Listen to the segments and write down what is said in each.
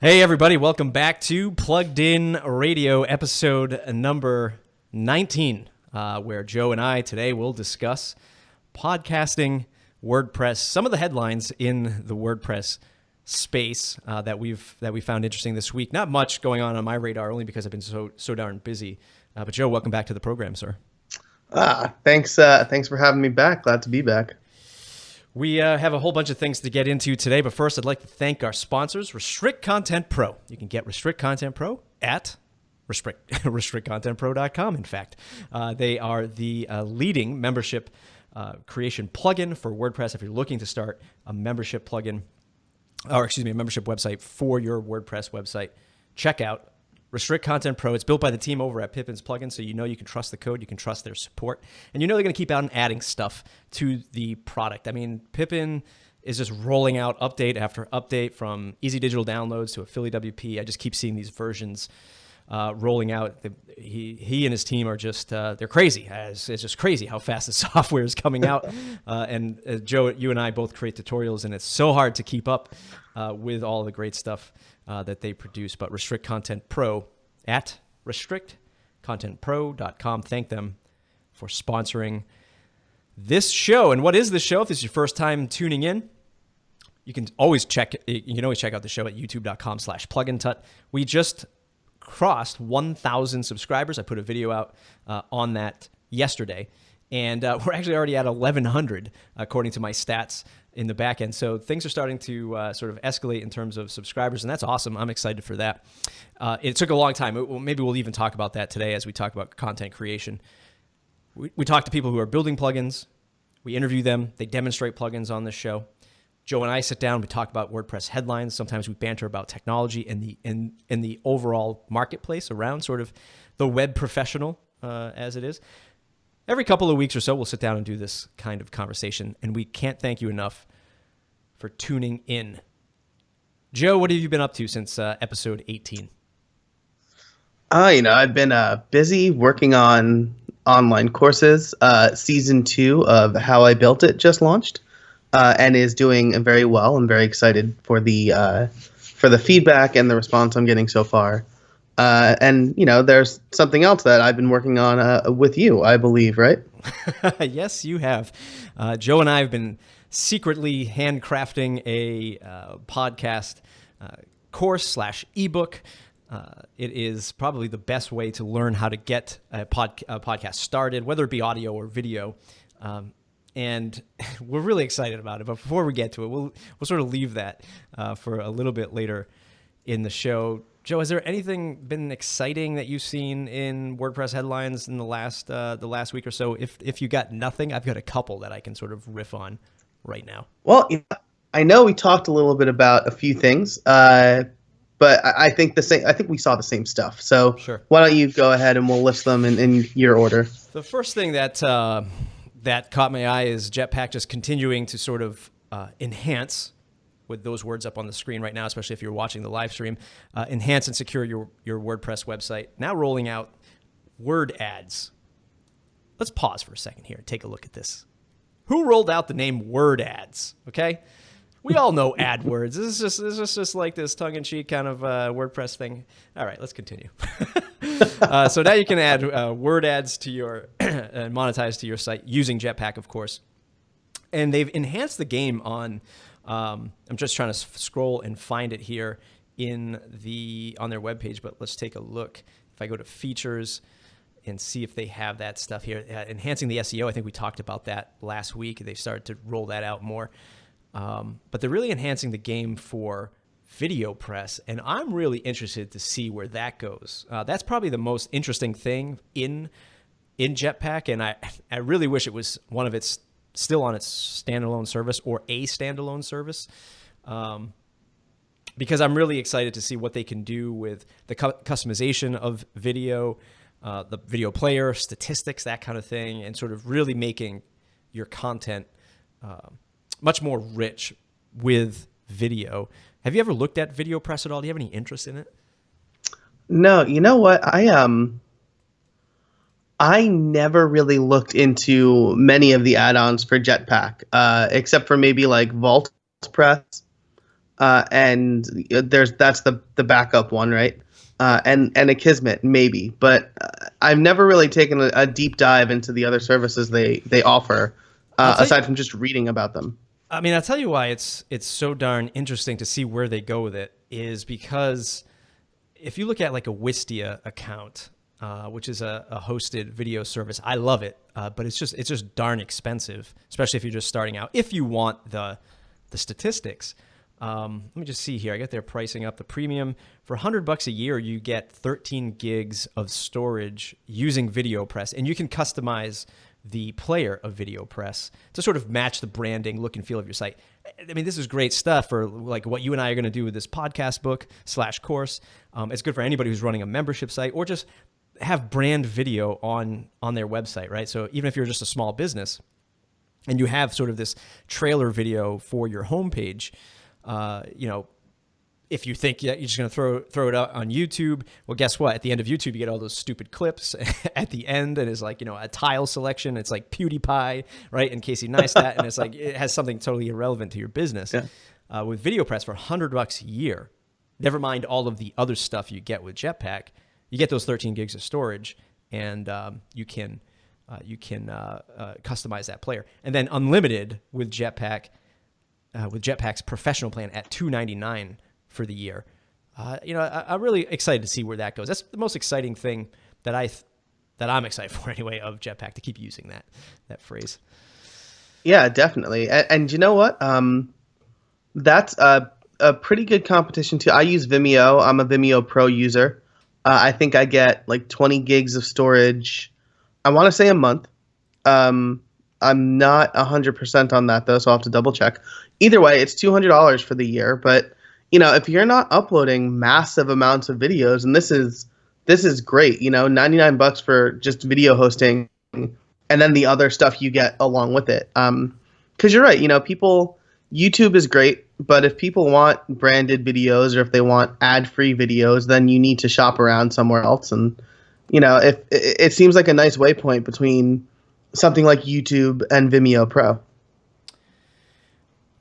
Hey, everybody. Welcome back to Plugged In Radio, episode number 19, where Joe and I today will discuss podcasting, WordPress, some of the headlines in the WordPress space that we found interesting this week. Not much going on my radar, only because I've been so darn busy. But Joe, welcome back to the program, sir. Thanks for having me back. Glad to be back. We have a whole bunch of things to get into today, but first I'd like to thank our sponsors, Restrict Content Pro. You can get Restrict Content Pro at restrictcontentpro.com, in fact. They are the leading membership creation plugin for WordPress. If you're looking to start a membership plugin, a membership website for your WordPress website, check out Restrict Content Pro. It's built by the team over at Pippin's Plugin, so you know you can trust the code, you can trust their support, and you know they're going to keep out and adding stuff to the product. I mean, Pippin is just rolling out update after update, from easy digital downloads to Affiliate WP. I just keep seeing these versions rolling out. He and his team are just, they're crazy. It's just crazy how fast the software is coming out. And Joe, you and I both create tutorials, and it's so hard to keep up with all the great stuff that they produce. But Restrict Content Pro at restrictcontentpro.com. Thank them for sponsoring this show. And what is this show? If this is your first time tuning in, you can always check out the show at youtube.com/plugintut. We just crossed 1,000 subscribers. I put a video out on that yesterday, and we're actually already at 1,100 according to my stats in the back end. So things are starting to sort of escalate in terms of subscribers, and that's awesome. I'm excited for that. It took a long time. Maybe we'll even talk about that today as we talk about content creation. We talk to people who are building plugins. We interview them. They demonstrate plugins on this show. Joe and I sit down. We talk about WordPress headlines. Sometimes we banter about technology and the overall marketplace around sort of the web professional as it is. Every couple of weeks or so, we'll sit down and do this kind of conversation, and we can't thank you enough for tuning in. Joe, what have you been up to since episode 18? I've been busy working on online courses. Season 2 of How I Built It just launched and is doing very well. I'm very excited for the feedback and the response I'm getting so far. And there's something else that I've been working on with you, I believe, right? Yes, you have. Joe and I have been secretly handcrafting a podcast course / ebook. It is probably the best way to learn how to get a podcast started, whether it be audio or video. And we're really excited about it. But before we get to it, we'll sort of leave that for a little bit later in the show. Joe, has there anything been exciting that you've seen in WordPress headlines in the last week or so? If you got nothing, I've got a couple that I can sort of riff on right now. Well, I know we talked a little bit about a few things, but I think we saw the same stuff. So sure. Why don't you go ahead and we'll list them in your order. The first thing that caught my eye is Jetpack just continuing to sort of enhance, with those words up on the screen right now, especially if you're watching the live stream, enhance and secure your WordPress website. Now rolling out word ads. Let's pause for a second here and take a look at this. Who rolled out the name word ads? Okay, we all know AdWords. This is just like this tongue-in-cheek kind of WordPress thing. All right, let's continue. So now you can add word ads to your and monetize to your site using Jetpack, of course. And they've enhanced the game on. I'm just trying to scroll and find it here on their webpage, but let's take a look. If I go to features and see if they have that stuff here, enhancing the SEO. I think we talked about that last week. They started to roll that out more, but they're really enhancing the game for video press, and I'm really interested to see where that goes. That's probably the most interesting thing in Jetpack, and I really wish it was one of its still on its standalone service or a standalone service, because I'm really excited to see what they can do with the customization of video, the video player, statistics, that kind of thing, and sort of really making your content much more rich with video. Have you ever looked at video press at all? Do you have any interest in it? No, you know what? I never really looked into many of the add-ons for Jetpack, except for maybe like Vault Press. and that's the backup one, right? And a Kismet maybe, but I've never really taken a deep dive into the other services they offer, aside from just reading about them. I mean, I'll tell you why it's so darn interesting to see where they go with it is because if you look at like a Wistia account, which is a hosted video service, I love it, but it's just darn expensive, especially if you're just starting out. If you want the statistics, let me just see here. I got their pricing up. The premium for $100 a year, you get 13 gigs of storage using VideoPress, and you can customize the player of VideoPress to sort of match the branding, look and feel of your site. I mean, this is great stuff for like what you and I are going to do with this podcast book / course. It's good for anybody who's running a membership site or just have brand video on their website, right? So even if you're just a small business and you have sort of this trailer video for your homepage, if you think you're just going to throw it out on YouTube, well, guess what? At the end of YouTube, you get all those stupid clips at the end, and it's like, a tile selection. It's like PewDiePie, right? And Casey Neistat, and it's like it has something totally irrelevant to your business. Yeah. With VideoPress for $100 a year, never mind all of the other stuff you get with Jetpack, you get those 13 gigs of storage, and you can customize that player, and then unlimited with Jetpack. With Jetpack's professional plan at $299 for the year. I'm really excited to see where that goes. That's the most exciting thing that I'm excited for anyway of Jetpack, to keep using that phrase. Yeah, definitely. And you know what? That's a pretty good competition too. I use Vimeo. I'm a Vimeo Pro user. I think I get like 20 gigs of storage, I want to say a month. I'm not 100% on that though, so I'll have to double check. Either way, it's $200 for the year. But if you're not uploading massive amounts of videos, and this is great, $99 for just video hosting, and then the other stuff you get along with it. Because you're right, YouTube is great, but if people want branded videos or if they want ad-free videos, then you need to shop around somewhere else. And if it seems like a nice waypoint between something like YouTube and Vimeo Pro.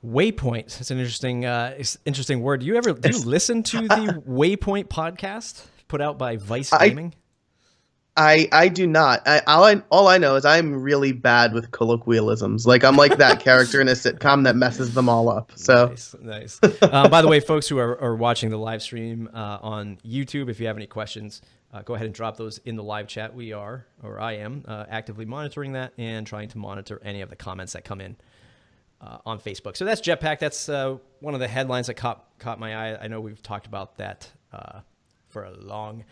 Waypoint. That's an interesting word. Do you listen to the Waypoint podcast put out by Vice Gaming? I do not. All I know is I'm really bad with colloquialisms. Like I'm like that character in a sitcom that messes them all up. So nice. By the way, folks who are watching the live stream on YouTube, if you have any questions, go ahead and drop those in the live chat. I am actively monitoring that and trying to monitor any of the comments that come in on Facebook. So that's Jetpack. That's one of the headlines that caught my eye. I know we've talked about that for a long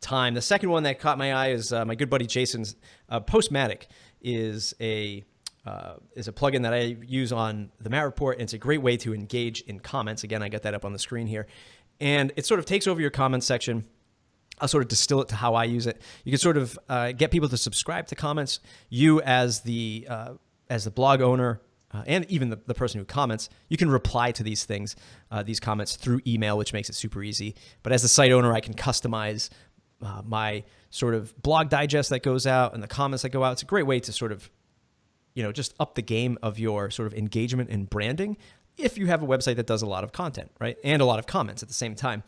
time. The second one that caught my eye is my good buddy Jason's Postmatic is a plugin that I use on the Matt Report, and it's a great way to engage in comments. Again, I got that up on the screen here, and it sort of takes over your comments section. I'll sort of distill it to how I use it. You can sort of get people to subscribe to comments. You as the blog owner and even the person who comments, you can reply to these comments through email, which makes it super easy. But as the site owner, I can customize my sort of blog digest that goes out and the comments that go out. It's a great way to sort of, just up the game of your sort of engagement and branding if you have a website that does a lot of content, right? And a lot of comments at the same time.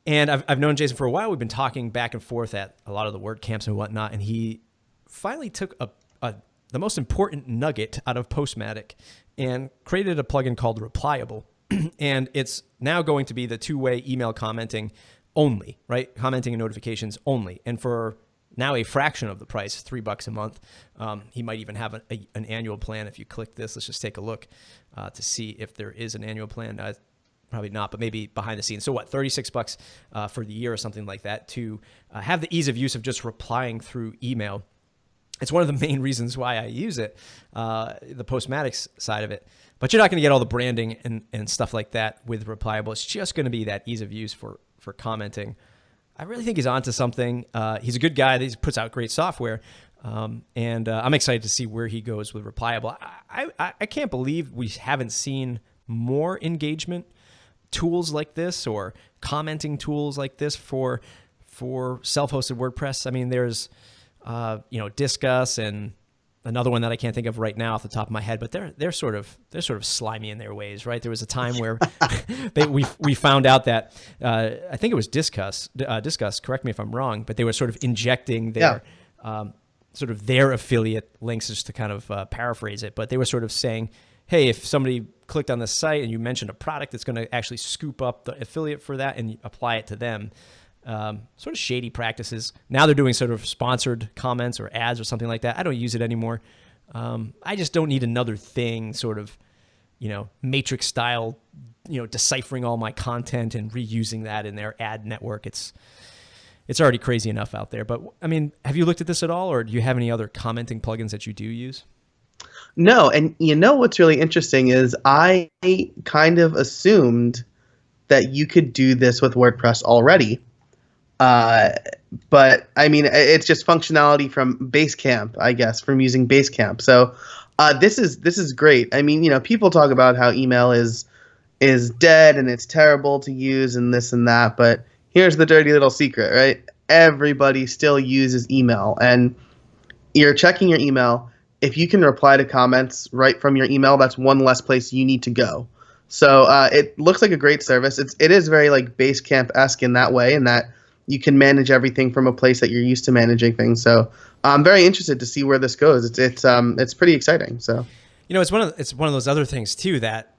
And I've known Jason for a while. We've been talking back and forth at a lot of the WordCamps and whatnot, and he finally took the most important nugget out of Postmatic and created a plugin called Replyable. And it's now going to be the two-way email commenting only, right? Commenting and notifications only. And for now a fraction of the price, $3 a month. He might even have an annual plan. If you click this, let's just take a look to see if there is an annual plan. Probably not, but maybe behind the scenes. So what, $36 for the year or something like that to have the ease of use of just replying through email. It's one of the main reasons why I use it, the Postmatics side of it. But you're not going to get all the branding and stuff like that with Replyable. It's just going to be that ease of use for commenting. I really think he's onto something. He's a good guy. He puts out great software. And I'm excited to see where he goes with Replyable. I can't believe we haven't seen more engagement tools like this or commenting tools like this for self-hosted WordPress. I mean, there's Discuss and another one that I can't think of right now off the top of my head, but they're sort of slimy in their ways, right? There was a time where we found out that I think it was Discuss. Correct me if I'm wrong, but they were sort of injecting their sort of their affiliate links, just to kind of paraphrase it. But they were sort of saying, hey, if somebody clicked on this site and you mentioned a product, it's going to actually scoop up the affiliate for that and apply it to them. Sort of shady practices. Now they're doing sort of sponsored comments or ads or something like that. I don't use it anymore. I just don't need another thing sort of, matrix style, deciphering all my content and reusing that in their ad network. It's already crazy enough out there. But I mean, have you looked at this at all, or do you have any other commenting plugins that you do use? No, and what's really interesting is I kind of assumed that you could do this with WordPress already. But I mean, it's just functionality from Basecamp, I guess, from using Basecamp. So this is great. I mean, people talk about how email is dead and it's terrible to use and this and that, but here's the dirty little secret, right? Everybody still uses email, and you're checking your email. If you can reply to comments right from your email, that's one less place you need to go. So it looks like a great service. It is very like Basecamp-esque in that way, in that you can manage everything from a place that you're used to managing things. So I'm very interested to see where this goes. It's pretty exciting. So it's one of those other things too, that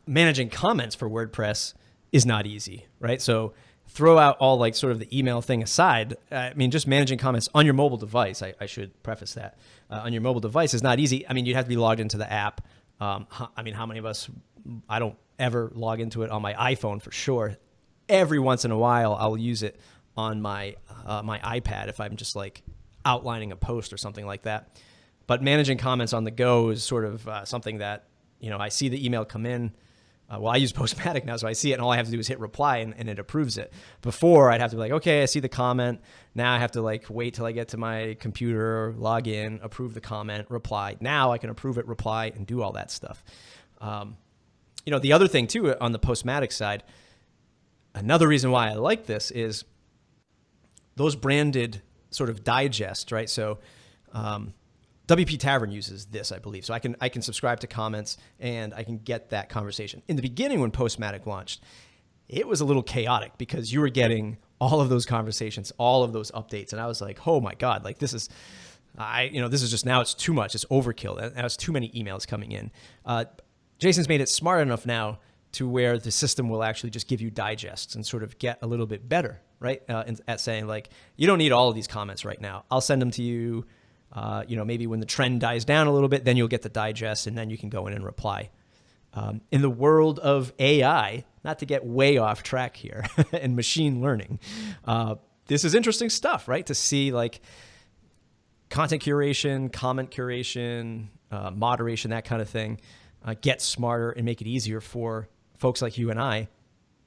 managing comments for WordPress is not easy, right? So throw out all like sort of the email thing aside. I mean, just managing comments on your mobile device, I should preface that, on your mobile device is not easy. I mean, you'd have to be logged into the app. I mean, how many of us, I don't ever log into it on my iPhone for sure. Every once in a while, I'll use it on my my iPad if I'm just like outlining a post or something like that. But managing comments on the go is sort of something that, I see the email come in. Well, I use Postmatic now, so I see it, and all I have to do is hit reply, and it approves it. Before, I'd have to be like, okay, I see the comment. Now I have to like wait till I get to my computer, log in, approve the comment, reply. Now I can approve it, reply, and do all that stuff. The other thing too on the Postmatic side, another reason why I like this is those branded sort of digest, right? So WP Tavern uses this, I believe. So I can subscribe to comments and I can get that conversation. In the beginning when Postmatic launched, it was a little chaotic because you were getting all of those conversations, all of those updates. And I was like, oh my God, like this is just, now it's too much. It's overkill. Now it's too many emails coming in. Jason's made it smart enough now to where the system will actually just give you digests and sort of get a little bit better, right? At saying like, you don't need all of these comments right now. I'll send them to you. Maybe when the trend dies down a little bit, then you'll get the digest and then you can go in and reply. In the world of AI, not to get way off track here, and machine learning, this is interesting stuff, right? To see like content curation, comment curation, moderation, that kind of thing, get smarter and make it easier for folks like you and I,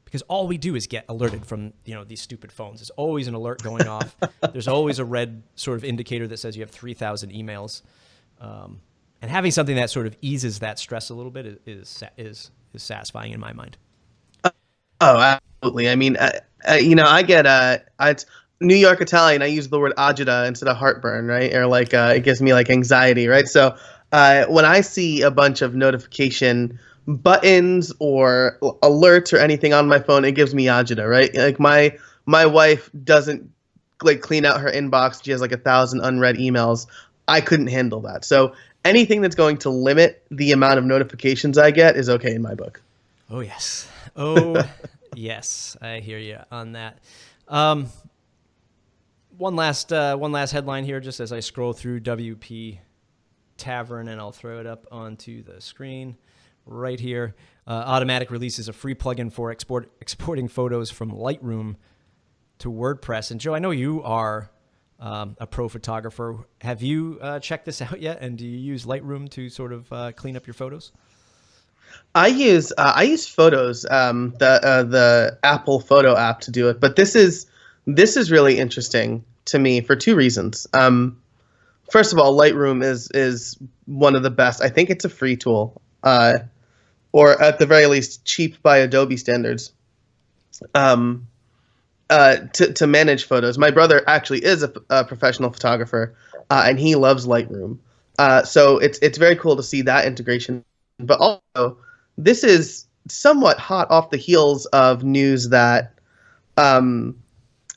because all we do is get alerted from these stupid phones. There's always an alert going off. There's always a red sort of indicator that says you have 3,000 emails. And having something that sort of eases that stress a little bit is satisfying in my mind. Oh, absolutely. I mean, I get it's New York Italian. I use the word agita instead of heartburn, right? Or like it gives me like anxiety, right? So when I see a bunch of notification buttons or alerts or anything on my phone, it gives me agita, right? Like my wife doesn't like clean out her inbox. She has like 1,000 unread emails. I couldn't handle that. So anything that's going to limit the amount of notifications I get is okay in my book. Oh yes. Oh yes. I hear you on that. One last headline here, just as I scroll through WP Tavern, and I'll throw it up onto the screen right here. Automatic releases a free plugin for exporting photos from Lightroom to WordPress. And Joe, I know you are a pro photographer. Have you checked this out yet? And do you use Lightroom to sort of clean up your photos? I use Photos, the Apple Photo app, to do it. But this is really interesting to me for two reasons. First of all, Lightroom is one of the best. I think it's a free tool, or at the very least cheap by Adobe standards, to manage photos. My brother actually is a professional photographer, and he loves Lightroom. So it's very cool to see that integration. But also, this is somewhat hot off the heels of news that um,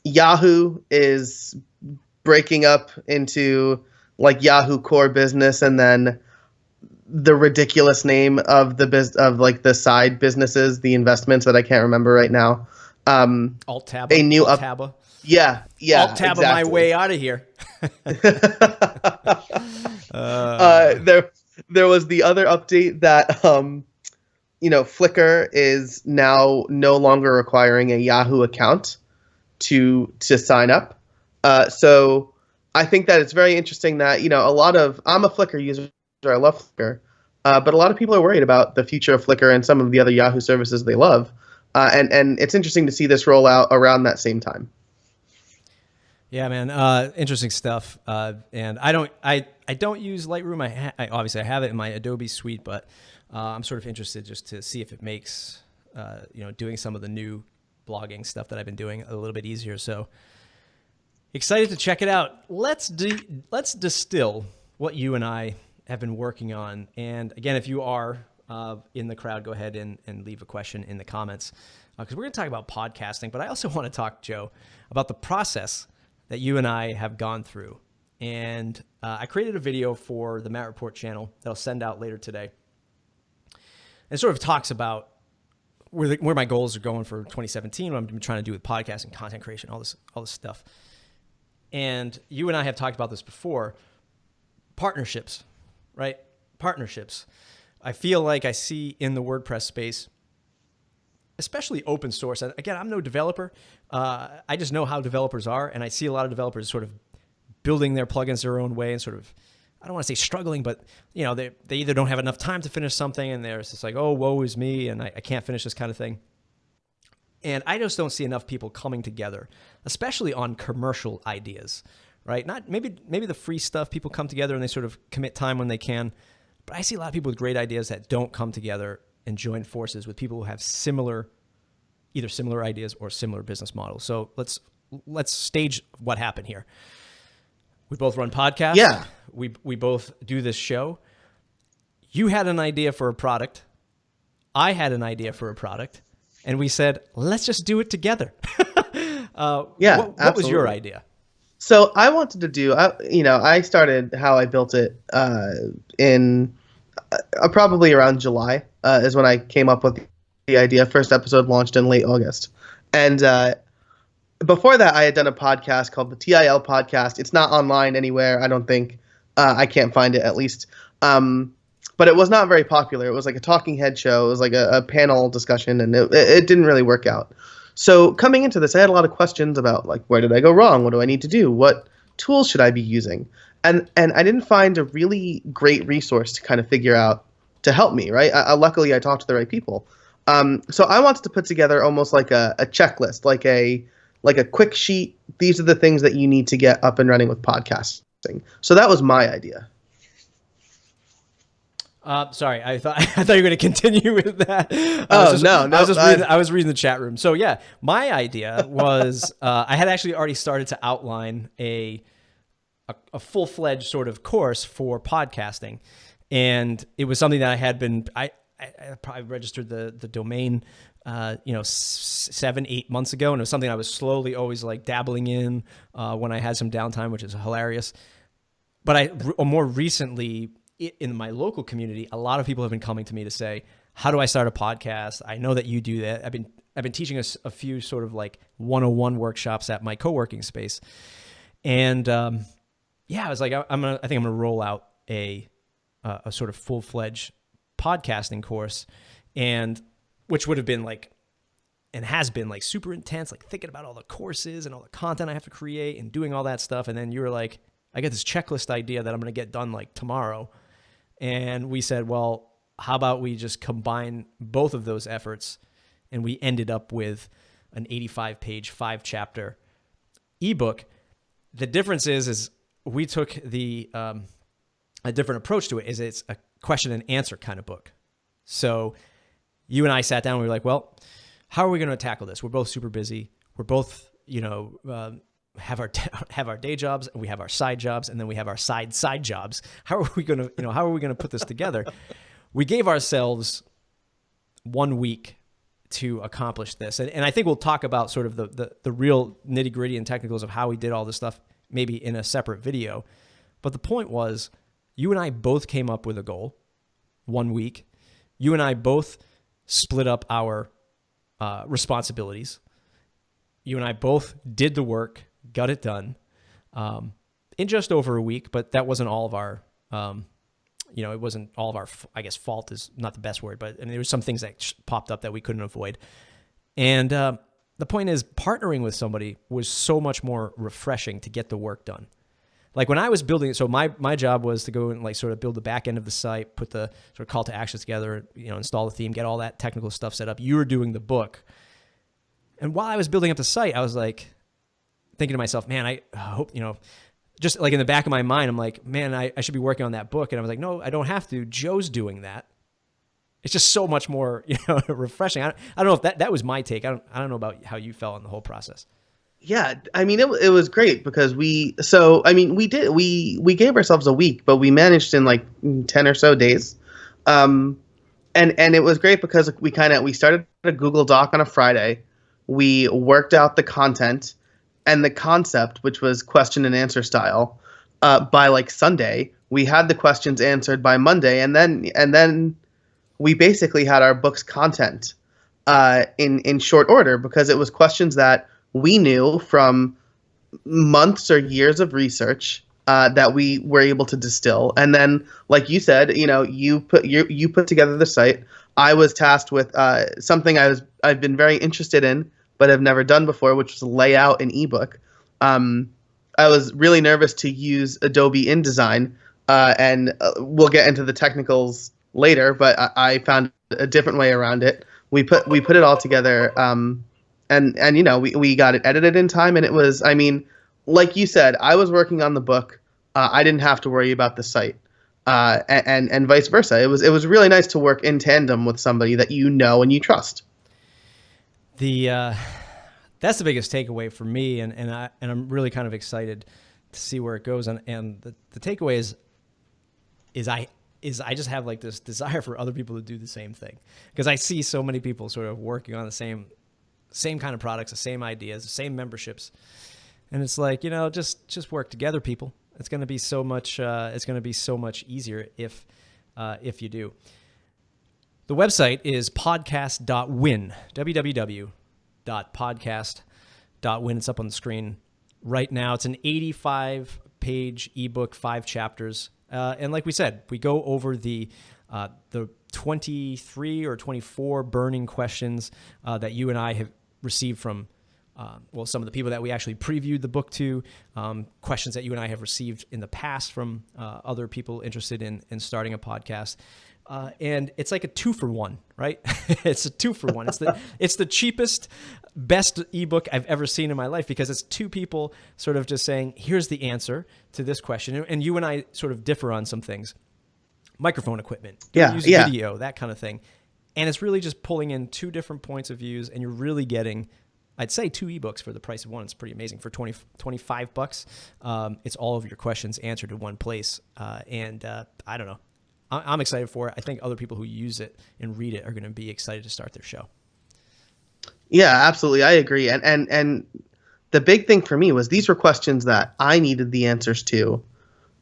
Yahoo is breaking up into like Yahoo core business, and then the ridiculous name of like the side businesses, the investments that I can't remember right now. Alt tab. A new Alt up. tab. Yeah, Alt tab my exactly. way out of here. There was the other update that Flickr is now no longer requiring a Yahoo account to sign up. So I think that it's very interesting that I'm a Flickr user. I love Flickr, but a lot of people are worried about the future of Flickr and some of the other Yahoo services they love. And it's interesting to see this roll out around that same time. Yeah, man. Interesting stuff. And I don't use Lightroom. I obviously I have it in my Adobe suite, but I'm sort of interested just to see if it makes doing some of the new blogging stuff that I've been doing a little bit easier. So excited to check it out. Let's distill what you and I have been working on. And again, if you are in the crowd, go ahead and leave a question in the comments, because we're going to talk about podcasting. But I also want to talk, Joe, about the process that you and I have gone through. And I created a video for the Matt Report channel that I'll send out later today. And it sort of talks about where my goals are going for 2017, what I'm trying to do with podcasting, content creation, all this stuff. And you and I have talked about this before. Partnerships, right? Partnerships. I feel like I see in the WordPress space, especially open source. And again, I'm no developer. I just know how developers are. And I see a lot of developers sort of building their plugins their own way and sort of, I don't want to say struggling, but they either don't have enough time to finish something and they're just like, oh, woe is me, and I can't finish this kind of thing. And I just don't see enough people coming together, especially on commercial ideas, right? Not maybe the free stuff, people come together and they sort of commit time when they can. But I see a lot of people with great ideas that don't come together and join forces with people who have either similar ideas or similar business models. So let's stage what happened here. We both run podcasts. Yeah. We both do this show. You had an idea for a product. I had an idea for a product. And we said, let's just do it together. What was your idea? So I wanted to do, I started How I Built It in probably around July is when I came up with the idea. First episode launched in late August. And before that, I had done a podcast called the TIL Podcast. It's not online anywhere, I don't think. I can't find it, at least. But it was not very popular. It was like a talking head show. It was like a panel discussion, and it didn't really work out. So coming into this, I had a lot of questions about, like, where did I go wrong? What do I need to do? What tools should I be using? And I didn't find a really great resource to kind of figure out to help me, right? Luckily, I talked to the right people. So I wanted to put together almost like a checklist, like a quick sheet. These are the things that you need to get up and running with podcasting. So that was my idea. Sorry, I thought you were going to continue with that. I was reading the chat room. So yeah, my idea was I had actually already started to outline a full-fledged sort of course for podcasting, and it was something that I had been I probably registered the domain 7-8 months ago, and it was something I was slowly always like dabbling in when I had some downtime, which is hilarious. But more recently, in my local community, a lot of people have been coming to me to say, how do I start a podcast? I know that you do that. I've been teaching a few sort of like 101 workshops at my co-working space. And I was like, I think I'm going to roll out a sort of full-fledged podcasting course, and which would have been like, and has been like super intense, like thinking about all the courses and all the content I have to create and doing all that stuff. And then you were like, I got this checklist idea that I'm going to get done like tomorrow. And we said, well, how about we just combine both of those efforts? And we ended up with an 85-page, 5-chapter ebook. The difference is we took a different approach to it. Is it's a question and answer kind of book. So you and I sat down and we were like, well, how are we going to tackle this? We're both super busy. We're both, have our have our day jobs, and we have our side jobs, and then we have our side jobs. How are we going to put this together? We gave ourselves 1 week to accomplish this. And I think we'll talk about sort of the real nitty gritty and technicals of how we did all this stuff, maybe in a separate video. But the point was, you and I both came up with a goal, 1 week. You and I both split up our responsibilities. You and I both did the work, got it done in just over a week, but that wasn't all of our, it wasn't all of our, I guess fault is not the best word, but there was some things that popped up that we couldn't avoid. And the point is, partnering with somebody was so much more refreshing to get the work done. Like when I was building it, so my job was to go and like sort of build the back end of the site, put the sort of call to actions together, install the theme, get all that technical stuff set up. You were doing the book. And while I was building up the site, I was like thinking to myself, man, I hope, just like in the back of my mind, I'm like, man, I should be working on that book. And I was like, no, I don't have to. Joe's doing that. It's just so much more, refreshing. I don't know if that was my take. I don't know about how you felt on the whole process. Yeah, I mean, it was great because we gave ourselves a week, but we managed in like 10 or so days. And it was great because we started a Google Doc on a Friday. We worked out the content and the concept, which was question and answer style, by like Sunday. We had the questions answered by Monday, and then we basically had our book's content in short order because it was questions that we knew from months or years of research that we were able to distill. And then, like you said, you put together the site. I was tasked with something I've been very interested in, but have never done before, which was lay out an ebook. I was really nervous to use Adobe InDesign, and we'll get into the technicals later, but I found a different way around it. We put it all together, and we got it edited in time, and it was, I mean, like you said, I was working on the book. I didn't have to worry about the site, and vice versa. It was really nice to work in tandem with somebody that you know and you trust. That's the biggest takeaway for me, and I'm really kind of excited to see where it goes. And the takeaway is I just have like this desire for other people to do the same thing, because I see so many people sort of working on the same kind of products, the same ideas, the same memberships, and it's like, just work together, people. It's going to be so much. It's going to be so much easier if you do. The website is podcast.win, www.podcast.win. It's up on the screen right now. It's an 85-page ebook, 5 chapters. And like we said, we go over the 23 or 24 burning questions that you and I have received from, some of the people that we actually previewed the book to, questions that you and I have received in the past from other people interested in starting a podcast. And it's like a 2-for-1, right? It's a 2-for-1. It's the cheapest, best ebook I've ever seen in my life, because it's 2 people sort of just saying, here's the answer to this question. And you and I sort of differ on some things. Microphone equipment, use video, that kind of thing. And it's really just pulling in 2 different points of views, and you're really getting, I'd say, 2 ebooks for the price of one. It's pretty amazing. For $25, it's all of your questions answered in one place. And I don't know. I'm excited for it. I think other people who use it and read it are going to be excited to start their show. Yeah, absolutely. I agree. And the big thing for me was these were questions that I needed the answers to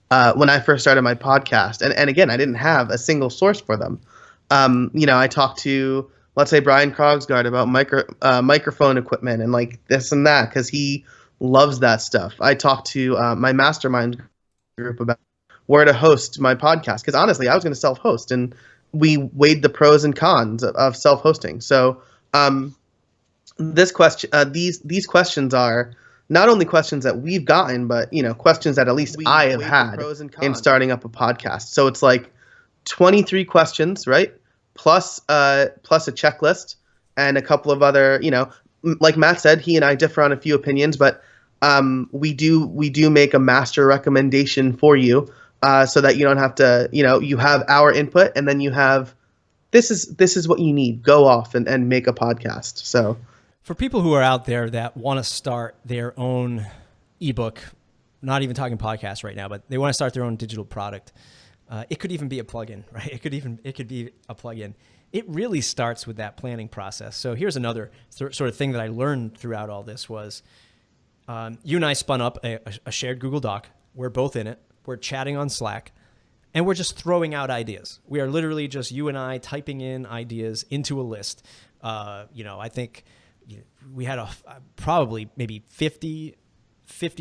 when I first started my podcast. And again, I didn't have a single source for them. I talked to, let's say, Brian Krogsgaard about microphone equipment and like this and that, because he loves that stuff. I talked to my mastermind group about where to host my podcast, because honestly, I was going to self-host, and we weighed the pros and cons of self-hosting. So these questions are not only questions that we've gotten, but questions that at least I have had in starting up a podcast. So it's like 23 questions, right? Plus a checklist and a couple of other, like Matt said, he and I differ on a few opinions, but we do make a master recommendation for you. So that you don't have to, you have our input, and then you have, this is what you need. Go off and make a podcast. So for people who are out there that want to start their own ebook, not even talking podcast right now, but they want to start their own digital product. It could even be a plugin, right? It could be a plugin. It really starts with that planning process. So here's another sort of thing that I learned throughout all this was you and I spun up a shared Google Doc. We're both in it. We're chatting on Slack, and we're just throwing out ideas. We are literally just you and I typing in ideas into a list. I think we had probably maybe 50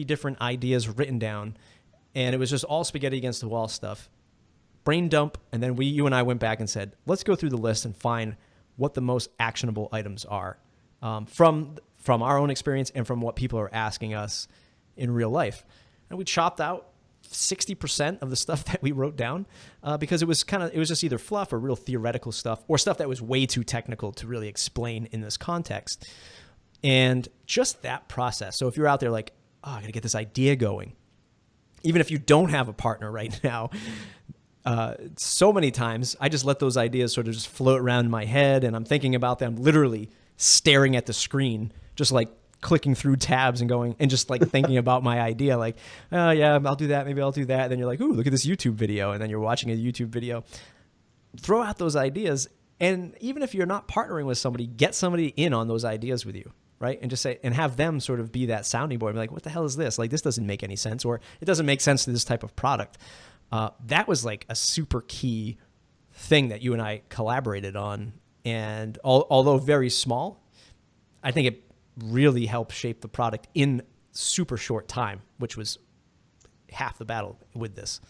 different ideas written down, and it was just all spaghetti against the wall stuff. Brain dump, and then you and I went back and said, let's go through the list and find what the most actionable items are from our own experience and from what people are asking us in real life. And we chopped out 60% of the stuff that we wrote down because it was just either fluff or real theoretical stuff or stuff that was way too technical to really explain in this context. And just that process. So if you're out there like, oh, I got to get this idea going, even if you don't have a partner right now, so many times I just let those ideas sort of just float around in my head, and I'm thinking about them, literally staring at the screen, just like clicking through tabs and going and just like thinking about my idea, like, oh yeah, I'll do that. Maybe I'll do that. And then you're like, ooh, look at this YouTube video. And then you're watching a YouTube video. Throw out those ideas. And even if you're not partnering with somebody, get somebody in on those ideas with you, right? And just say, and have them sort of be that sounding board. Be like, what the hell is this? Like, this doesn't make any sense, or it doesn't make sense to this type of product. That was like a super key thing that you and I collaborated on. And although very small, I think it really helped shape the product in super short time, which was half the battle with this.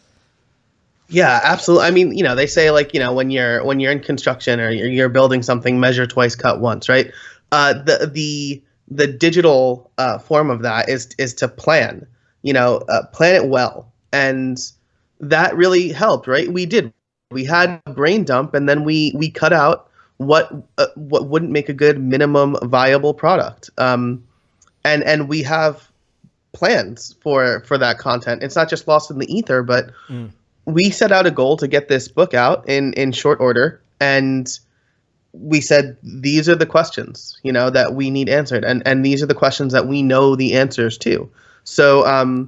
Yeah, absolutely. I mean, they say like, when you're in construction or you're building something, measure twice, cut once, right? The digital form of that is to plan, plan it well. And that really helped, right? We had a brain dump, and then we cut out what wouldn't make a good minimum viable product. And we have plans for that content. It's not just lost in the ether, but we set out a goal to get this book out in short order. And we said, these are the questions, that we need answered. And these are the questions that we know the answers to. So,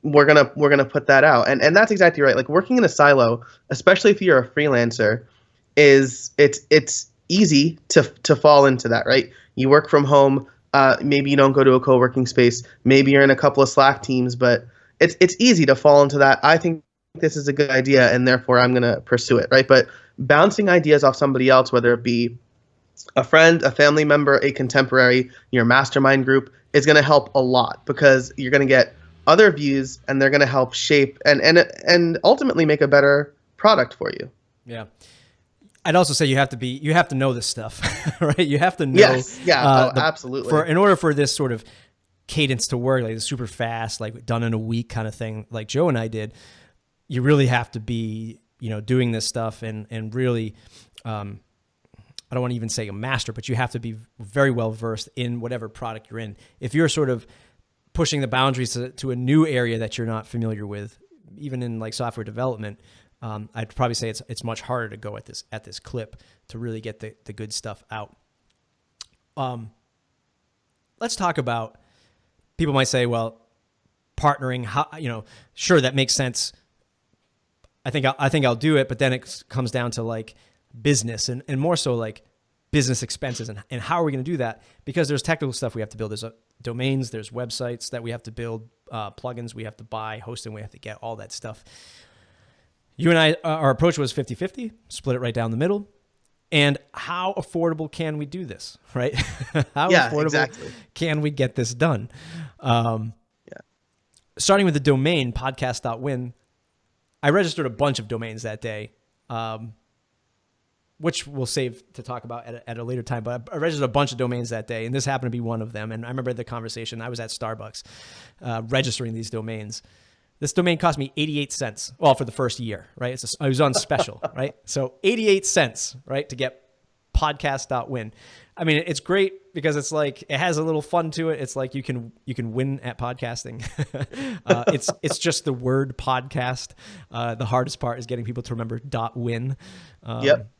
we're gonna put that out. And that's exactly right. Like, working in a silo, especially if you're a freelancer, it's easy to fall into that, right? You work from home, maybe you don't go to a co-working space, maybe you're in a couple of Slack teams, but it's easy to fall into that. I think this is a good idea, and therefore I'm going to pursue it, right? But bouncing ideas off somebody else, whether it be a friend, a family member, a contemporary, your mastermind group, is going to help a lot, because you're going to get other views, and they're going to help shape and ultimately make a better product for you. Yeah. I'd also say you have to know this stuff, right? You have to know. Yes. Yeah. Absolutely. In order for this sort of cadence to work, like the super fast, like done in a week kind of thing, like Joe and I did, you really have to be, doing this stuff and really, I don't want to even say a master, but you have to be very well versed in whatever product you're in. If you're sort of pushing the boundaries to a new area that you're not familiar with, even in like software development, I'd probably say it's much harder to go at this clip to really get the good stuff out. Let's talk about, people might say, well, partnering, how, sure, that makes sense. I think I'll do it, but then it comes down to like business and more so like business expenses and how are we going to do that? Because there's technical stuff we have to build. There's domains, there's websites that we have to build, plugins we have to buy, hosting we have to get, all that stuff. You and I, our approach was 50-50, split it right down the middle. And how affordable can we do this, right? How affordable can we get this done? Starting with the domain, podcast.win, I registered a bunch of domains that day, which we'll save to talk about at a later time. But I registered a bunch of domains that day, and this happened to be one of them. And I remember the conversation. I was at Starbucks registering these domains. This domain cost me 88 cents. Well, for the first year, right? I was on special, right? So 88 cents, right, to get podcast.win. I mean, it's great because it's like, it has a little fun to it. It's like you can win at podcasting. It's just the word podcast. The hardest part is getting people to remember .win. Yep.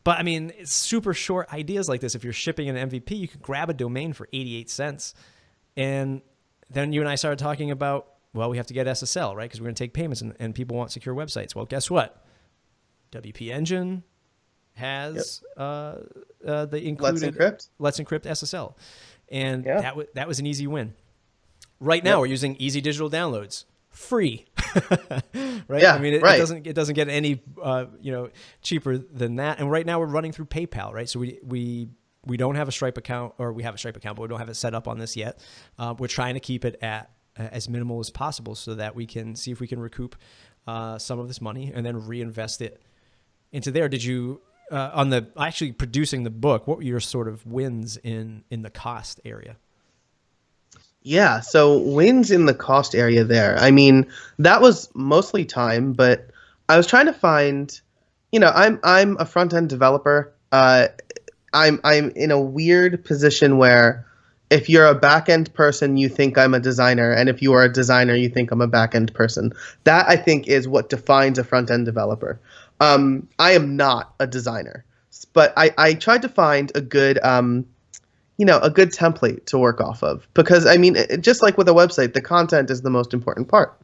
But I mean, it's super short ideas like this. If you're shipping an MVP, you can grab a domain for 88 cents and then you and I started talking about, well, we have to get SSL, right? Because we're going to take payments and people want secure websites. Well, guess what? WP Engine has the included Let's Encrypt SSL. And that was an easy win. Right now, we're using Easy Digital Downloads, free, right? Yeah, I mean, it doesn't get any cheaper than that. And right now, we're running through PayPal, right? So we don't have a Stripe account, or we have a Stripe account, but we don't have it set up on this yet. We're trying to keep it at as minimal as possible so that we can see if we can recoup some of this money and then reinvest it into there. Did you on the actually producing the book? What were your sort of wins in the cost area? Yeah, so wins in the cost area there. I mean, that was mostly time, but I was trying to find, I'm a front end developer. I'm in a weird position where if you're a back end person, you think I'm a designer, and if you are a designer, you think I'm a back end person. That, I think, is what defines a front end developer. I am not a designer, but I tried to find a good a good template to work off of, because I mean, just like with a website, the content is the most important part.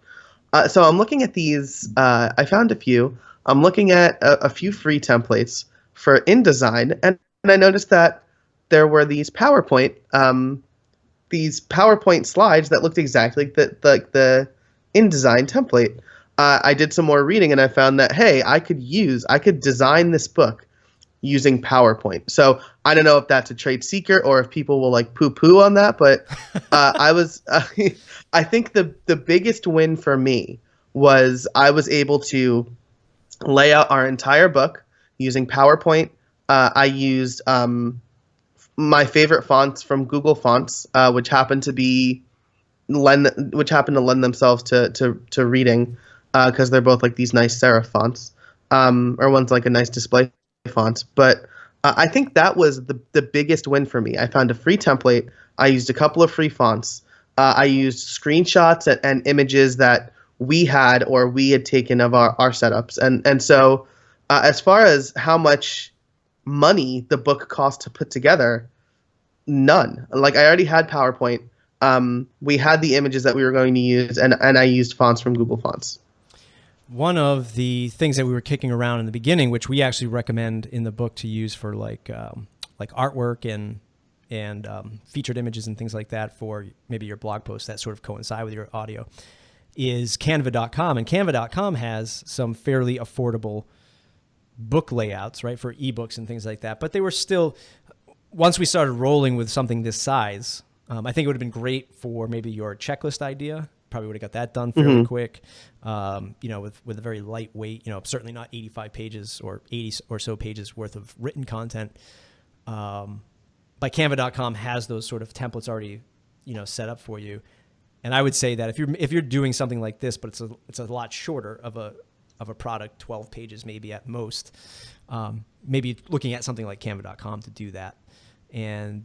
So I'm looking at these. I found a few. I'm looking at a few free templates for InDesign, and I noticed that there were these PowerPoint slides that looked exactly like the InDesign template. I did some more reading, and I found that, hey, I could design this book using PowerPoint. So I don't know if that's a trade secret or if people will like poo-poo on that, but I think the biggest win for me was I was able to lay out our entire book using PowerPoint. I used my favorite fonts from Google Fonts, which happen to lend themselves to reading, because they're both like these nice serif fonts, or one's like a nice display font. But I think that was the biggest win for me. I found a free template. I used a couple of free fonts. I used screenshots and images that we had taken of our setups. And so as far as how much money the book cost to put together, none. Like, I already had PowerPoint. We had the images that we were going to use, and I used fonts from Google Fonts. One of the things that we were kicking around in the beginning, which we actually recommend in the book to use for like artwork and featured images and things like that for maybe your blog posts that sort of coincide with your audio, is Canva.com. And Canva.com has some fairly affordable book layouts, right, for ebooks and things like that. But they were still, once we started rolling with something this size, I think it would have been great for maybe your checklist idea. Probably would have got that done fairly quick, with a very lightweight, certainly not 85 pages or 80 or so pages worth of written content. But Canva.com has those sort of templates already, set up for you. And I would say that if you're doing something like this, but it's a lot shorter of a product, 12 pages maybe at most, maybe looking at something like Canva.com to do that. And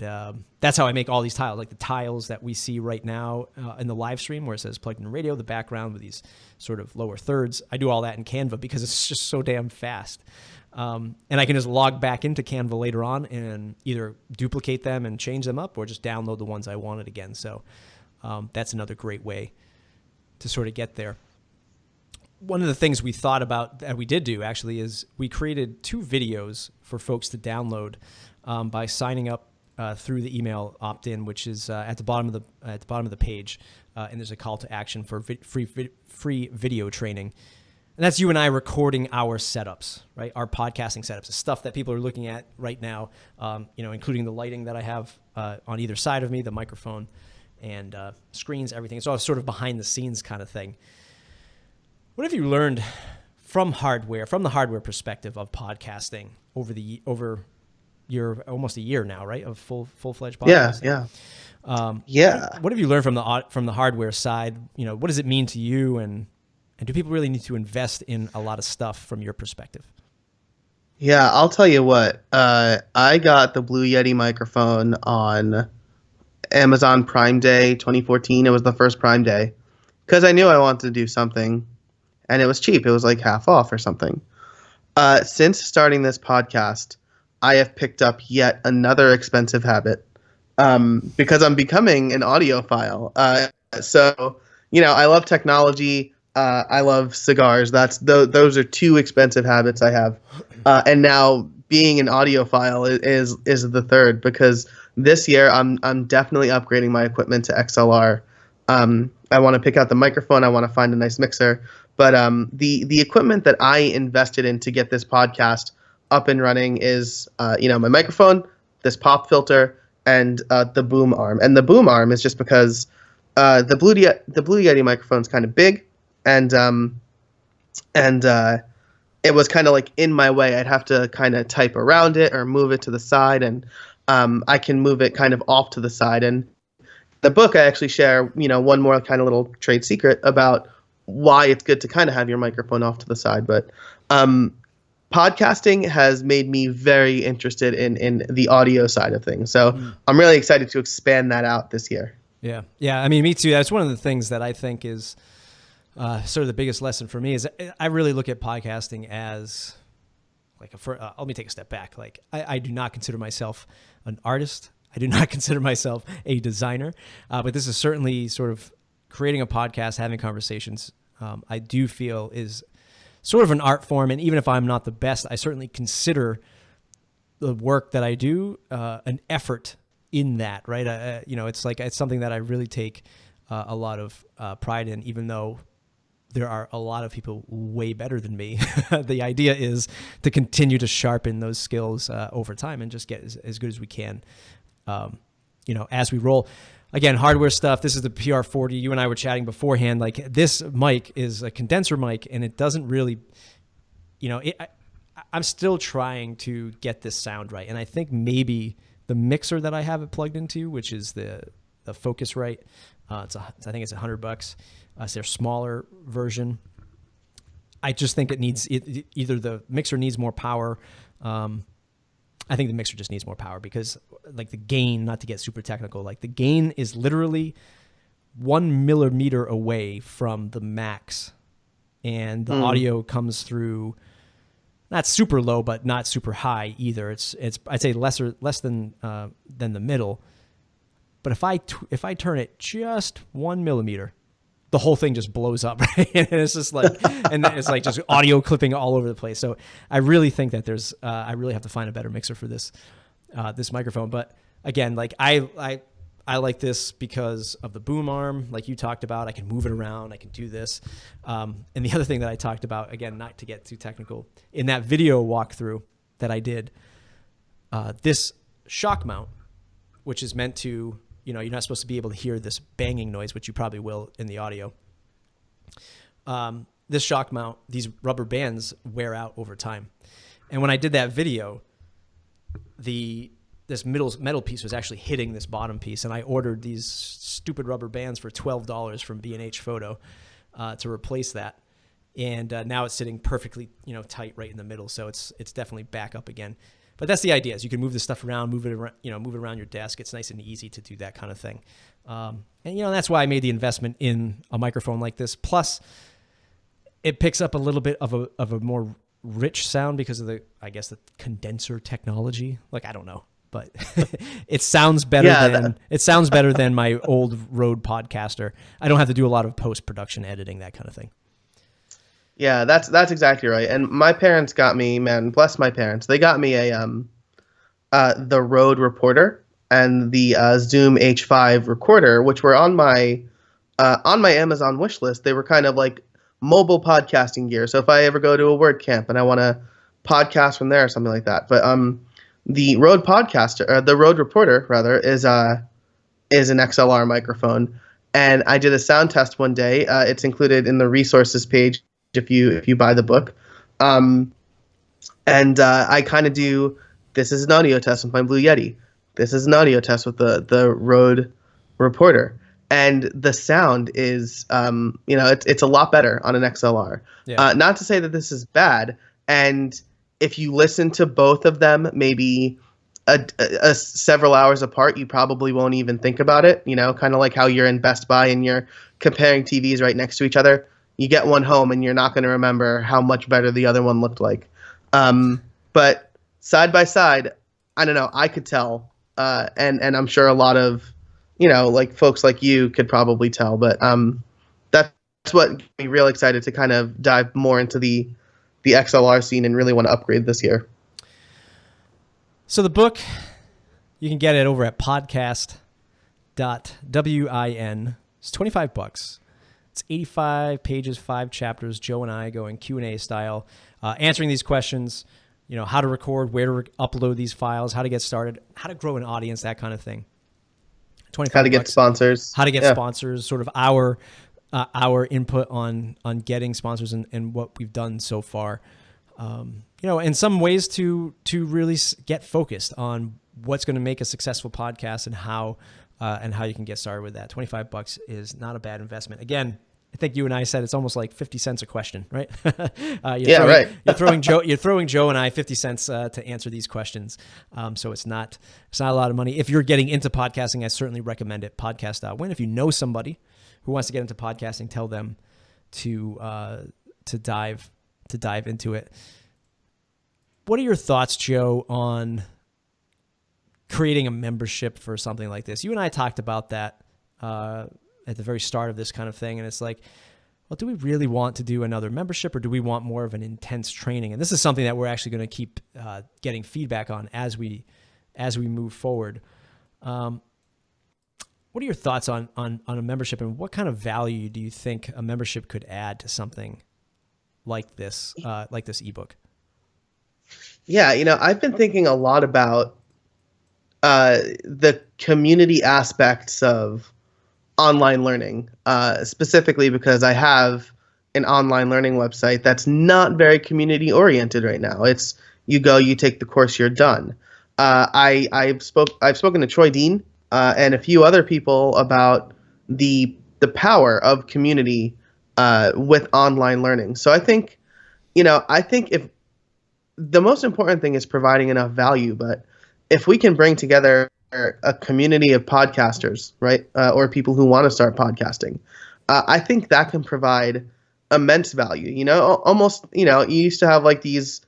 that's how I make all these tiles, like the tiles that we see right now in the live stream where it says plugged in radio, the background with these sort of lower thirds. I do all that in Canva because it's just so damn fast. And I can just log back into Canva later on and either duplicate them and change them up or just download the ones I wanted again. So that's another great way to sort of get there. One of the things we thought about that we did do actually is we created 2 videos for folks to download by signing up through the email opt-in, which is at the bottom of the page, and there's a call to action for free video training, and that's you and I recording our setups, right? Our podcasting setups, the stuff that people are looking at right now, including the lighting that I have on either side of me, the microphone, and screens, everything. It's all sort of behind the scenes kind of thing. What have you learned from the hardware perspective of podcasting over you're almost a year now, right, of full-fledged podcasting? Yeah. What have you learned from the hardware side? What does it mean to you, and do people really need to invest in a lot of stuff from your perspective? Yeah, I'll tell you what. I got the Blue Yeti microphone on Amazon Prime Day 2014. It was the first Prime Day because I knew I wanted to do something, and it was cheap. It was like half off or something. Since starting this podcast, I have picked up yet another expensive habit because I'm becoming an audiophile. So, I love technology. I love cigars. Those are two expensive habits I have. And now being an audiophile is the third, because this year I'm definitely upgrading my equipment to XLR. I want to pick out the microphone. I want to find a nice mixer. But the equipment that I invested in to get this podcast up and running is my microphone, this pop filter, and the boom arm. And the boom arm is just because the Blue Yeti microphone is kind of big, and it was kind of like in my way. I'd have to kind of type around it or move it to the side, and I can move it kind of off to the side. And the book, I actually share, one more kind of little trade secret about why it's good to kind of have your microphone off to the side. But podcasting has made me very interested in the audio side of things. So I'm really excited to expand that out this year. Yeah. Yeah. I mean, me too. That's one of the things that I think is sort of the biggest lesson for me is I really look at podcasting as like let me take a step back. Like I do not consider myself an artist. I do not consider myself a designer, but this is certainly sort of creating a podcast, having conversations. I do feel is sort of an art form. And even if I'm not the best, I certainly consider the work that I do an effort in that, right? It's something that I really take a lot of pride in, even though there are a lot of people way better than me. The idea is to continue to sharpen those skills over time and just get as good as we can, as we roll. Again, hardware stuff. This is the PR40. You and I were chatting beforehand. Like, this mic is a condenser mic, and it doesn't really, I'm still trying to get this sound right. And I think maybe the mixer that I have it plugged into, which is the Focusrite, I think it's $100. It's their smaller version. I just think it needs either the mixer needs more power. I think the mixer just needs more power because, like, the gain, not to get super technical, like the gain is literally 1 millimeter away from the max, and the audio comes through not super low, but not super high either. It's I'd say less than the middle. But if I turn it just 1 millimeter, the whole thing just blows up, right? And it's just like, and it's like just audio clipping all over the place. So I really think that I really have to find a better mixer for this microphone. But again, like I like this because of the boom arm, like you talked about. I can move it around. I can do this. And the other thing that I talked about, again, not to get too technical, in that video walkthrough that I did, this shock mount, which is meant to, you're not supposed to be able to hear this banging noise, which you probably will in the audio. This shock mount, these rubber bands wear out over time. And when I did that video, this metal piece was actually hitting this bottom piece, and I ordered these stupid rubber bands for $12 from B&H Photo to replace that. And now it's sitting perfectly, tight right in the middle. So it's definitely back up again. But that's the idea: is you can move this stuff around, move it around your desk. It's nice and easy to do that kind of thing. And that's why I made the investment in a microphone like this. Plus, it picks up a little bit of a more rich sound because of the condenser technology. Like, I don't know, but it sounds better than my old Rode Podcaster. I don't have to do a lot of post-production editing, that kind of thing. Yeah, that's exactly right. And my parents got me, man, bless my parents. They got me the Rode Reporter and the Zoom H5 recorder, which were on my Amazon wish list. They were kind of like mobile podcasting gear. So if I ever go to a WordCamp and I want to podcast from there or something like that. But the Rode Reporter rather is an XLR microphone. And I did a sound test one day. It's included in the resources page if you buy the book. I kind of do, this is an audio test with my Blue Yeti. This is an audio test with the Rode Reporter. And the sound is, it's a lot better on an XLR. Yeah. Not to say that this is bad. And if you listen to both of them, maybe several hours apart, you probably won't even think about it. Kind of like how you're in Best Buy and you're comparing TVs right next to each other. You get one home and you're not going to remember how much better the other one looked like. But side by side, I don't know, I could tell. And I'm sure a lot of, like folks like you could probably tell. But that's what got me real excited to kind of dive more into the XLR scene and really want to upgrade this year. So the book, you can get it over at podcast.win. It's $25. It's 85 pages, 5 chapters. Joe and I going Q&A style, answering these questions, how to record, where to upload these files, how to get started, how to grow an audience, that kind of thing. 25 How to get sponsors. How to get sponsors, sort of our input on getting sponsors and what we've done so far. In some ways to really get focused on what's going to make a successful podcast and how you can get started with that. $25 is not a bad investment. Again, I think you and I said it's almost like 50 cents a question, right? Right. You're throwing Joe and I 50 cents to answer these questions. So it's not a lot of money. If you're getting into podcasting, I certainly recommend it. Podcast.win. If you know somebody who wants to get into podcasting, tell them to dive into it. What are your thoughts, Joe, on creating a membership for something like this? You and I talked about that at the very start of this kind of thing, and it's like, well, do we really want to do another membership, or do we want more of an intense training? And this is something that we're actually going to keep getting feedback on as we move forward. What are your thoughts on a membership, and what kind of value do you think a membership could add to something like this ebook? Yeah, I've been thinking a lot about the community aspects of online learning, specifically because I have an online learning website that's not very community oriented right now. It's you go, you take the course, you're done. I've spoken to Troy Dean and a few other people about the power of community with online learning. So I think if the most important thing is providing enough value, but if we can bring together a community of podcasters, right, or people who want to start podcasting, I think that can provide immense value. Almost, you used to have like these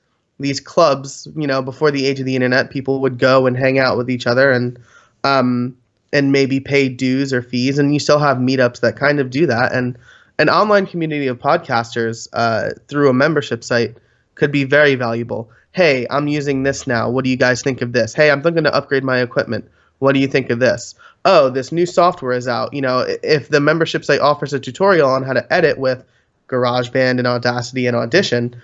clubs, before the age of the internet, people would go and hang out with each other and maybe pay dues or fees, and you still have meetups that kind of do that. And an online community of podcasters through a membership site could be very valuable. Hey, I'm using this now. What do you guys think of this? Hey, I'm thinking to upgrade my equipment. What do you think of this? Oh, this new software is out. If the membership site offers a tutorial on how to edit with GarageBand and Audacity and Audition,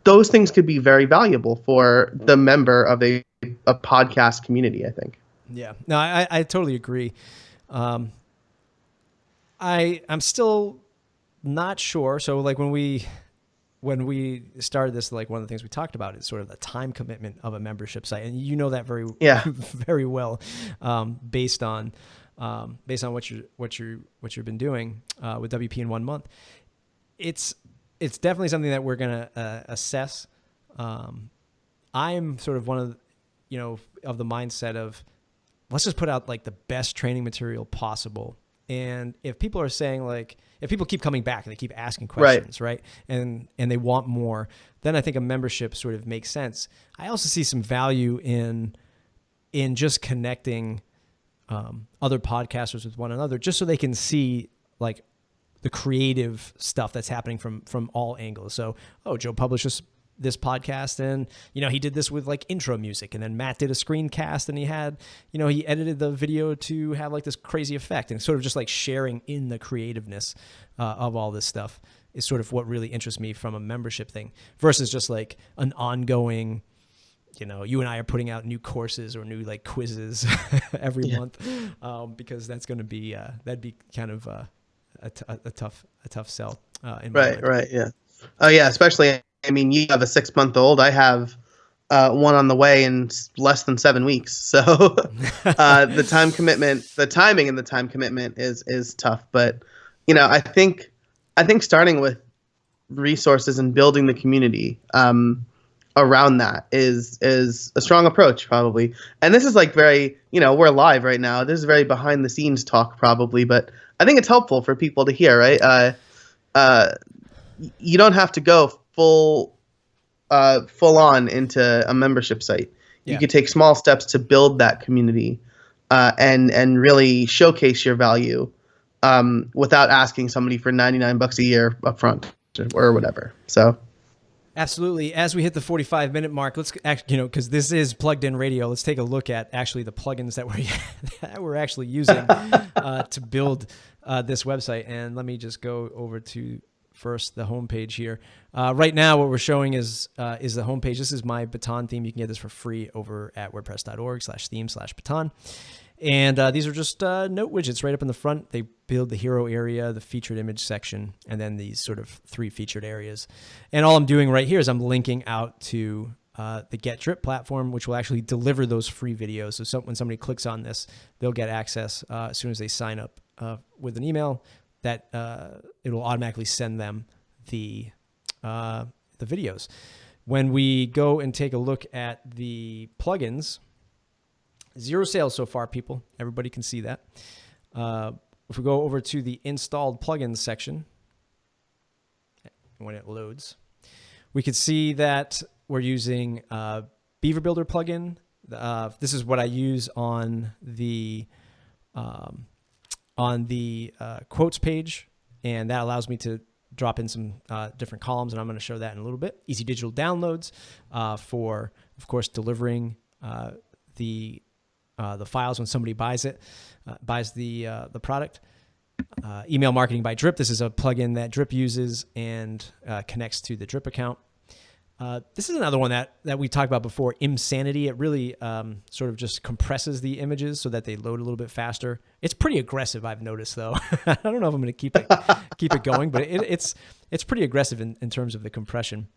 those things could be very valuable for the member of a podcast community, I think. Yeah, no, I totally agree. I'm still not sure. So like when we started this, like one of the things we talked about is sort of the time commitment of a membership site, and that very very well, based on what you've been doing with WP in 1 month. It's definitely something that we're gonna assess. I'm sort of one of of the mindset of let's just put out like the best training material possible. And if people are saying if people keep coming back and they keep asking questions, right? And they want more, then I think a membership sort of makes sense. I also see some value in just connecting other podcasters with one another, just so they can see like the creative stuff that's happening from all angles. So, Joe publishes this podcast, and he did this with like intro music, and then Matt did a screencast, and he had he edited the video to have like this crazy effect, and sort of just like sharing in the creativeness of all this stuff is sort of what really interests me from a membership thing, versus just like an ongoing you and I are putting out new courses or new like quizzes every month, because that's going to be that'd be kind of a tough sell in my mind. Right, yeah. Oh yeah, especially, I mean, you have a 6-month-old. I have one on the way in less than 7 weeks. So the timing and the time commitment is tough. But I think starting with resources and building the community around that is a strong approach, probably. And this is like very, we're live right now. This is very behind the scenes talk, probably, but I think it's helpful for people to hear, right? You don't have to go full on into a membership site. You could take small steps to build that community. and really showcase your value without asking somebody for $99 a year upfront or whatever. So. Absolutely. As we hit the 45-minute mark, let's actually, because this is plugged in radio, let's take a look at actually the plugins that we're actually using to build this website. And let me just go over to first the homepage here. Right now, what we're showing is the homepage. This is my Baton theme. You can get this for free over at wordpress.org/theme/Baton. And these are just note widgets right up in the front. They build the hero area, the featured image section, and then these sort of 3 featured areas. And all I'm doing right here is I'm linking out to the Get Drip platform, which will actually deliver those free videos. So when somebody clicks on this, they'll get access as soon as they sign up with an email that it will automatically send them the videos. When we go and take a look at the plugins, 0 sales so far, people. Everybody can see that. If we go over to the installed plugins section, when it loads, we can see that we're using Beaver Builder plugin. This is what I use on the quotes page, and that allows me to drop in some different columns, and I'm going to show that in a little bit. Easy digital downloads for, of course, delivering the files when somebody buys the product. Email marketing by Drip. This is a plugin that Drip uses and connects to the Drip account. This is another one that we talked about before, Imsanity. It really sort of just compresses the images so that they load a little bit faster. It's pretty aggressive, I've noticed, though. I don't know if I'm going to keep it going, but it's pretty aggressive in terms of the compression.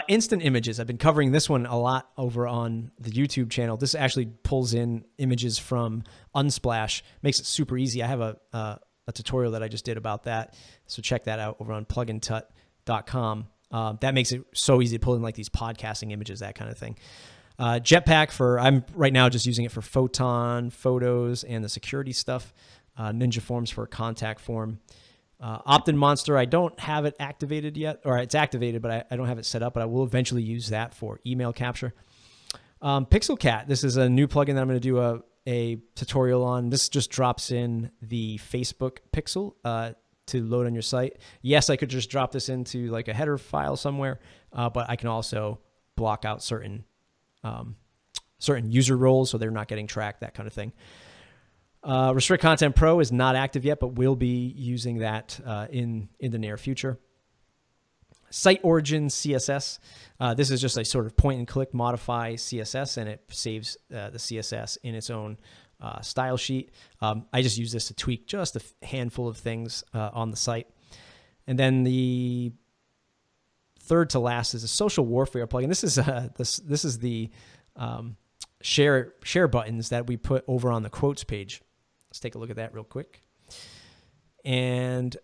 Instant images. I've been covering this one a lot over on the YouTube channel. This actually pulls in images from Unsplash, makes it super easy. I have a tutorial that I just did about that, so check that out over on plugintut.com. That makes it so easy to pull in like these podcasting images, that kind of thing. Jetpack I'm right now just using it for Photon, photos, and the security stuff. Ninja Forms for contact form. Opt-in Monster, I don't have it activated yet, or it's activated, but I don't have it set up, but I will eventually use that for email capture. PixelCat, this is a new plugin that I'm going to do a tutorial on. This just drops in the Facebook pixel to load on your site. Yes, I could just drop this into like a header file somewhere, but I can also block out certain user roles so they're not getting tracked, that kind of thing. Restrict Content Pro is not active yet, but we'll be using that in the near future. Site Origin CSS. This is just a sort of point and click modify CSS, and it saves the CSS in its own style sheet. I just use this to tweak just a handful of things on the site. And then the third to last is a social warfare plugin. This is the share buttons that we put over on the quotes page. Let's take a look at that real quick. And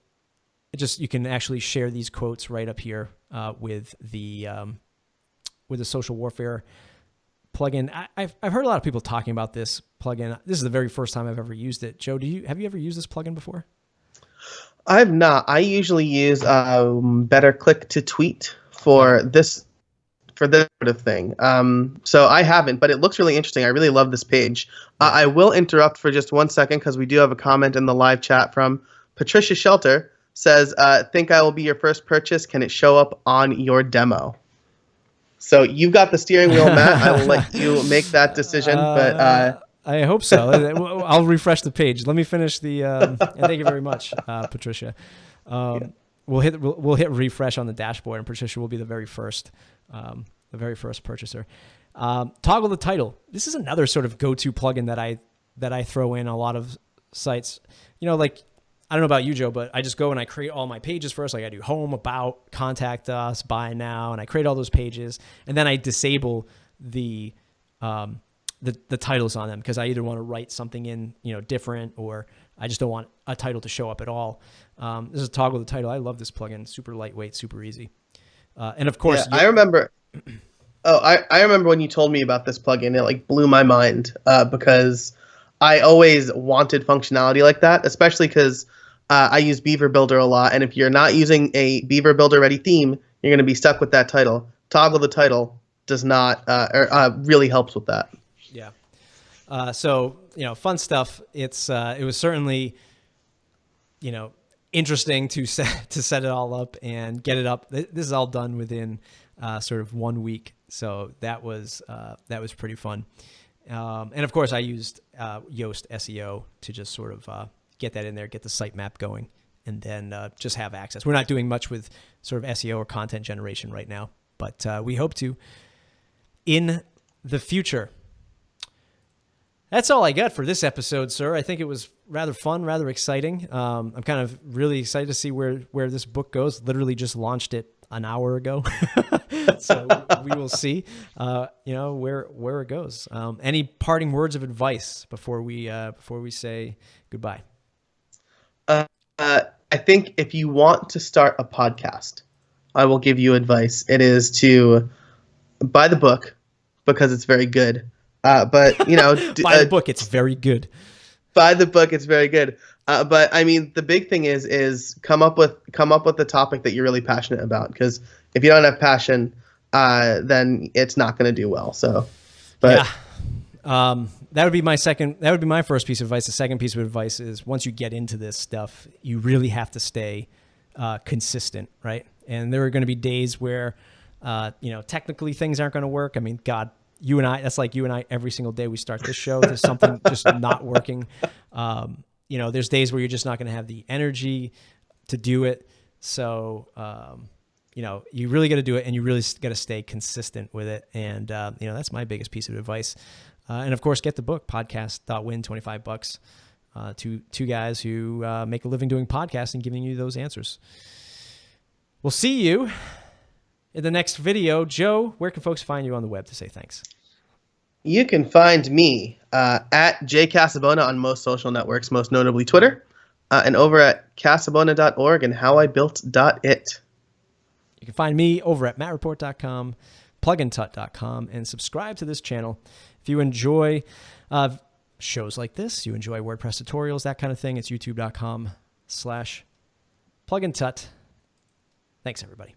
you can actually share these quotes right up here with the social warfare plugin. I've heard a lot of people talking about this plugin. This is the very first time I've ever used it. Joe, have you ever used this plugin before? I've not. I usually use Better Click to Tweet for this sort of thing. So I haven't, but it looks really interesting. I really love this page. I will interrupt for just 1 second because we do have a comment in the live chat from Patricia Shelter. Says, think I will be your first purchase. Can it show up on your demo? So you've got the steering wheel, Matt. I will let you make that decision. But I hope so. I'll refresh the page. Let me finish the. And thank you very much, Patricia. We'll hit refresh on the dashboard, and Patricia will be the very first purchaser. Toggle the title. This is another sort of go-to plugin that I throw in a lot of sites. Like, I don't know about you, Joe, but I just go and I create all my pages first. Like I do home, about, contact us, buy now, and I create all those pages, and then I disable the titles on them because I either want to write something in different, or I just don't want a title to show up at all. This is Toggle the Title. I love this plugin. Super lightweight, super easy. And of course, I remember. I remember when you told me about this plugin. It like blew my mind because I always wanted functionality like that, especially because I use Beaver Builder a lot. And if you're not using a Beaver Builder ready theme, you're going to be stuck with that title. Toggle the Title does not really helps with that. Yeah. So, fun stuff. It was certainly, interesting to set it all up and get it up. This is all done within sort of 1 week. So that was pretty fun. And of course I used Yoast SEO to just sort of get that in there, get the sitemap going, and then just have access. We're not doing much with sort of SEO or content generation right now, but we hope to in the future. That's all I got for this episode, sir. I think it was rather fun, rather exciting. I'm kind of really excited to see where this book goes. Literally just launched it an hour ago. So we will see, where it goes. Any parting words of advice before we say goodbye? I think if you want to start a podcast, I will give you advice. It is to buy the book because it's very good. But buy the book. It's very good. Buy the book. It's very good. But I mean, the big thing is come up with the topic that you're really passionate about. Because if you don't have passion, then it's not going to do well. So, but yeah, that would be my second. That would be my first piece of advice. The second piece of advice is once you get into this stuff, you really have to stay consistent, right? And there are going to be days where, technically things aren't going to work. I mean, God. That's like you and I every single day we start this show. There's something just not working. There's days where you're just not going to have the energy to do it. So, you really got to do it, and you really got to stay consistent with it. And, that's my biggest piece of advice. And of course, get the book, podcast.win, $25 to two guys who make a living doing podcasts and giving you those answers. We'll see you in the next video. Joe, where can folks find you on the web to say thanks? You can find me at jcasabona on most social networks, most notably Twitter, and over at casabona.org and howibuilt.it. You can find me over at mattreport.com, plugintut.com, and subscribe to this channel. If you enjoy shows like this, you enjoy WordPress tutorials, that kind of thing, it's youtube.com/plugintut. Thanks, everybody.